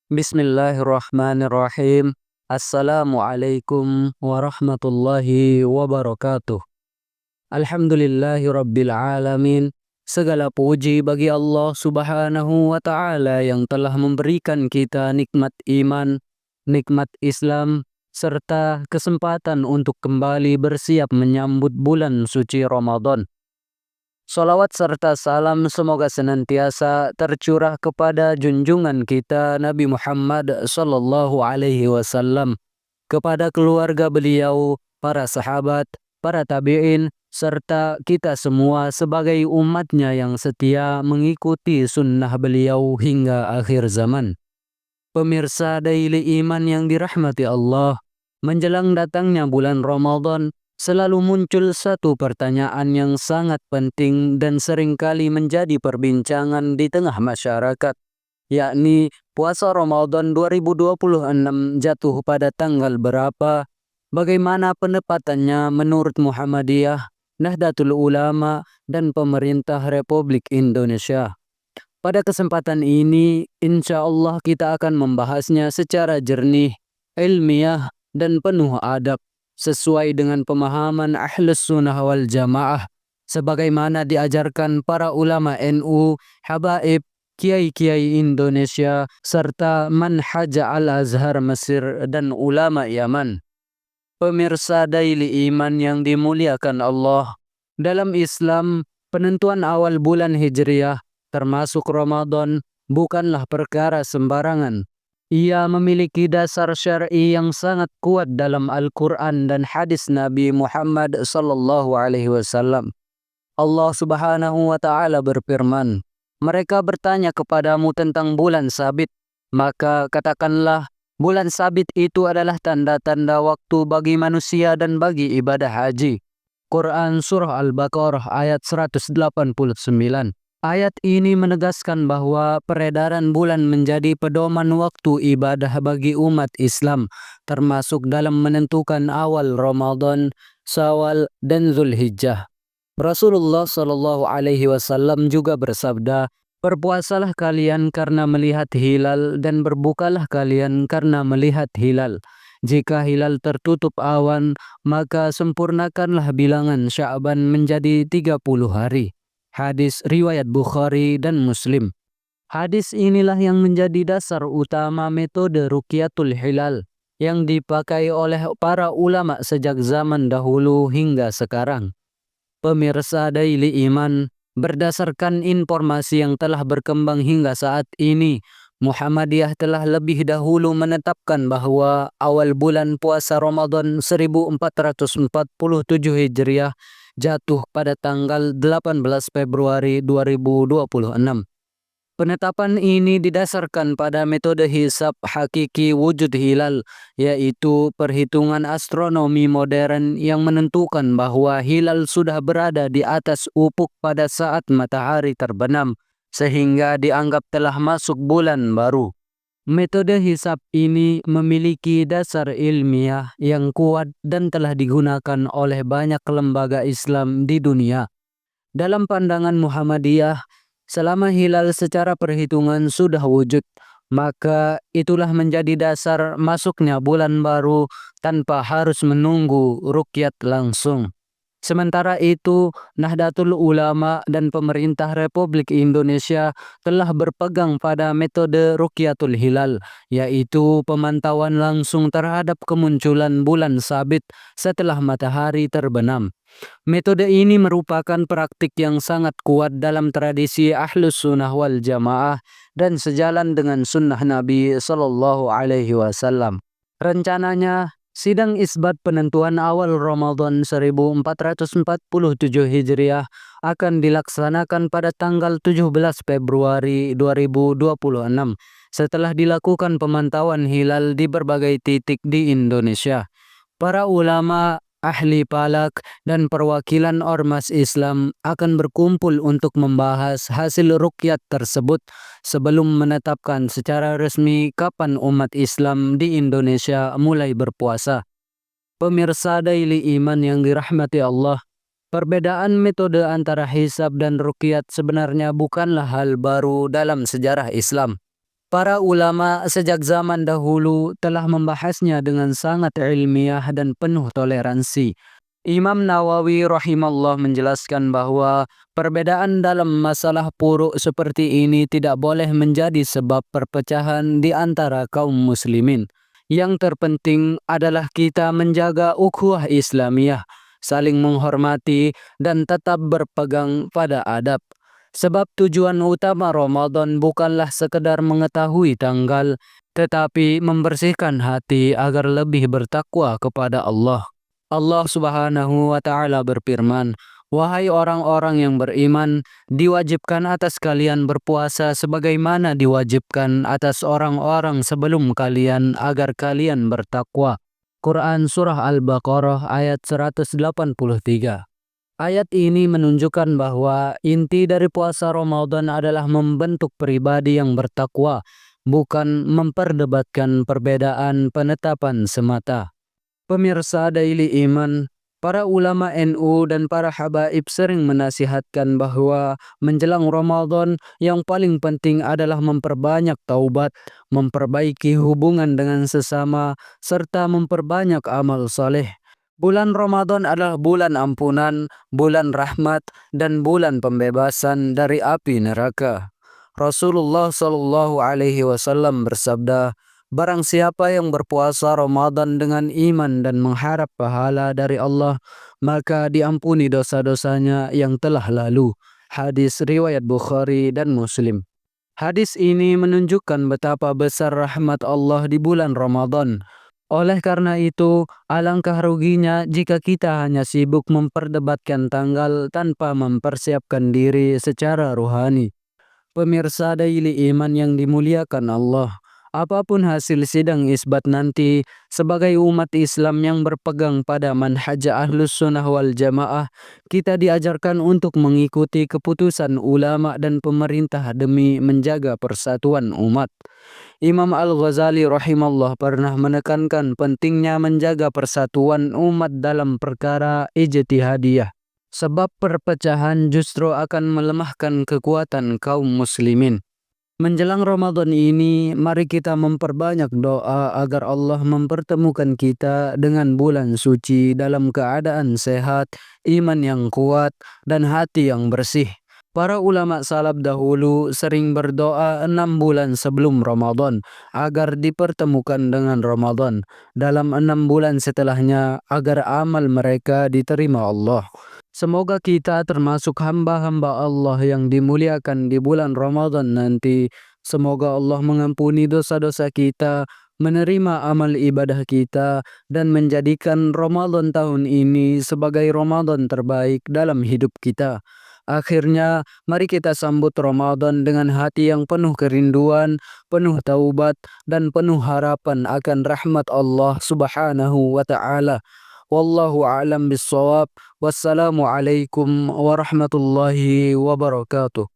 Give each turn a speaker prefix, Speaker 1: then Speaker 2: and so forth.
Speaker 1: Bismillahirrahmanirrahim. Assalamualaikum warahmatullahi wabarakatuh. Alhamdulillahirabbil alamin. Segala puji bagi Allah Subhanahu wa taala yang telah memberikan kita nikmat iman, nikmat Islam, serta kesempatan untuk kembali bersiap menyambut bulan suci Ramadan. Salawat serta salam semoga senantiasa tercurah kepada junjungan kita Nabi Muhammad sallallahu alaihi wasallam, kepada keluarga beliau, para sahabat, para tabi'in, serta kita semua sebagai umatnya yang setia mengikuti sunnah beliau hingga akhir zaman. Pemirsa Daily Iman yang dirahmati Allah, menjelang datangnya bulan Ramadan, selalu muncul satu pertanyaan yang sangat penting dan seringkali menjadi perbincangan di tengah masyarakat, yakni puasa Ramadan 2026 jatuh pada tanggal berapa, bagaimana penepatannya menurut Muhammadiyah, Nahdlatul Ulama, dan pemerintah Republik Indonesia. Pada kesempatan ini, insya Allah kita akan membahasnya secara jernih, ilmiah, dan penuh adab, sesuai dengan pemahaman Ahlus Sunnah wal Jamaah, sebagaimana diajarkan para ulama NU, habaib, kiai-kiai Indonesia, serta manhaj Al-Azhar Mesir dan ulama Yaman. Pemirsa Daily Iman yang dimuliakan Allah, dalam Islam, penentuan awal bulan Hijriah, termasuk Ramadan, bukanlah perkara sembarangan. Ia memiliki dasar syar'i yang sangat kuat dalam Al-Quran dan hadis Nabi Muhammad sallallahu alaihi wasallam. Allah Subhanahu wa taala berfirman, "Mereka bertanya kepadamu tentang bulan sabit, maka katakanlah, bulan sabit itu adalah tanda-tanda waktu bagi manusia dan bagi ibadah haji." Quran Surah Al-Baqarah ayat 189. Ayat ini menegaskan bahwa peredaran bulan menjadi pedoman waktu ibadah bagi umat Islam, termasuk dalam menentukan awal Ramadan, Syawal, dan Zulhijjah. Rasulullah Shallallahu Alaihi Wasallam juga bersabda, "Berpuasalah kalian karena melihat hilal dan berbukalah kalian karena melihat hilal. Jika hilal tertutup awan, maka sempurnakanlah bilangan Sya'ban menjadi 30 hari." Hadis riwayat Bukhari dan Muslim. Hadis inilah yang menjadi dasar utama metode Ruqyatul Hilal yang dipakai oleh para ulama sejak zaman dahulu hingga sekarang. Pemirsa Daily Iman, berdasarkan informasi yang telah berkembang hingga saat ini, Muhammadiyah telah lebih dahulu menetapkan bahwa awal bulan puasa Ramadan 1447 Hijriah jatuh pada tanggal 18 Februari 2026. Penetapan ini didasarkan pada metode hisab hakiki wujud hilal, yaitu perhitungan astronomi modern yang menentukan bahwa hilal sudah berada di atas ufuk pada saat matahari terbenam, sehingga dianggap telah masuk bulan baru. Metode hisab ini memiliki dasar ilmiah yang kuat dan telah digunakan oleh banyak lembaga Islam di dunia. Dalam pandangan Muhammadiyah, selama hilal secara perhitungan sudah wujud, maka itulah menjadi dasar masuknya bulan baru tanpa harus menunggu ruqyat langsung. Sementara itu, Nahdlatul Ulama dan pemerintah Republik Indonesia telah berpegang pada metode Ruqyatul Hilal, yaitu pemantauan langsung terhadap kemunculan bulan sabit setelah matahari terbenam. Metode ini merupakan praktik yang sangat kuat dalam tradisi Ahlus Sunnah wal Jamaah dan sejalan dengan sunnah Nabi Sallallahu Alaihi Wasallam. Rencananya, sidang isbat penentuan awal Ramadan 1447 Hijriah akan dilaksanakan pada tanggal 17 Februari 2026 setelah dilakukan pemantauan hilal di berbagai titik di Indonesia. Para ulama, ahli falak, dan perwakilan ormas Islam akan berkumpul untuk membahas hasil ruqyat tersebut sebelum menetapkan secara resmi kapan umat Islam di Indonesia mulai berpuasa. Pemirsa Daily Iman yang dirahmati Allah, perbedaan metode antara hisab dan ruqyat sebenarnya bukanlah hal baru dalam sejarah Islam. Para ulama sejak zaman dahulu telah membahasnya dengan sangat ilmiah dan penuh toleransi. Imam Nawawi rahimallah menjelaskan bahwa perbedaan dalam masalah puruk seperti ini tidak boleh menjadi sebab perpecahan di antara kaum muslimin. Yang terpenting adalah kita menjaga ukhuwah Islamiyah, saling menghormati dan tetap berpegang pada adab. Sebab tujuan utama Ramadan bukanlah sekedar mengetahui tanggal, tetapi membersihkan hati agar lebih bertakwa kepada Allah. Allah Subhanahu wa Ta'ala berfirman, "Wahai orang-orang yang beriman, diwajibkan atas kalian berpuasa sebagaimana diwajibkan atas orang-orang sebelum kalian agar kalian bertakwa." Quran Surah Al-Baqarah ayat 183. Ayat ini menunjukkan bahwa inti dari puasa Ramadan adalah membentuk pribadi yang bertakwa, bukan memperdebatkan perbedaan penetapan semata. Pemirsa Daily Iman, para ulama NU dan para habaib sering menasihatkan bahwa menjelang Ramadan yang paling penting adalah memperbanyak taubat, memperbaiki hubungan dengan sesama, serta memperbanyak amal saleh. Bulan Ramadan adalah bulan ampunan, bulan rahmat, dan bulan pembebasan dari api neraka. Rasulullah Shallallahu Alaihi Wasallam bersabda, "Barang siapa yang berpuasa Ramadan dengan iman dan mengharap pahala dari Allah, maka diampuni dosa-dosanya yang telah lalu." Hadis riwayat Bukhari dan Muslim. Hadis ini menunjukkan betapa besar rahmat Allah di bulan Ramadan. Oleh karena itu, alangkah ruginya jika kita hanya sibuk memperdebatkan tanggal tanpa mempersiapkan diri secara rohani. Pemirsa Daily Iman yang dimuliakan Allah, apapun hasil sidang isbat nanti, sebagai umat Islam yang berpegang pada manhaj Ahlus Sunnah wal Jamaah, kita diajarkan untuk mengikuti keputusan ulama dan pemerintah demi menjaga persatuan umat. Imam Al-Ghazali rahimallah pernah menekankan pentingnya menjaga persatuan umat dalam perkara ijtihadiyah. Sebab perpecahan justru akan melemahkan kekuatan kaum muslimin. Menjelang Ramadan ini, mari kita memperbanyak doa agar Allah mempertemukan kita dengan bulan suci dalam keadaan sehat, iman yang kuat, dan hati yang bersih. Para ulama salaf dahulu sering berdoa 6 bulan sebelum Ramadan agar dipertemukan dengan Ramadan. Dalam 6 bulan setelahnya agar amal mereka diterima Allah. Semoga kita termasuk hamba-hamba Allah yang dimuliakan di bulan Ramadan nanti. Semoga Allah mengampuni dosa-dosa kita, menerima amal ibadah kita, dan menjadikan Ramadan tahun ini sebagai Ramadan terbaik dalam hidup kita. Akhirnya, mari kita sambut Ramadan dengan hati yang penuh kerinduan, penuh taubat, dan penuh harapan akan rahmat Allah Subhanahu wa Ta'ala. Wallahu a'lam bissawab. Wassalamualaikum warahmatullahi wabarakatuh.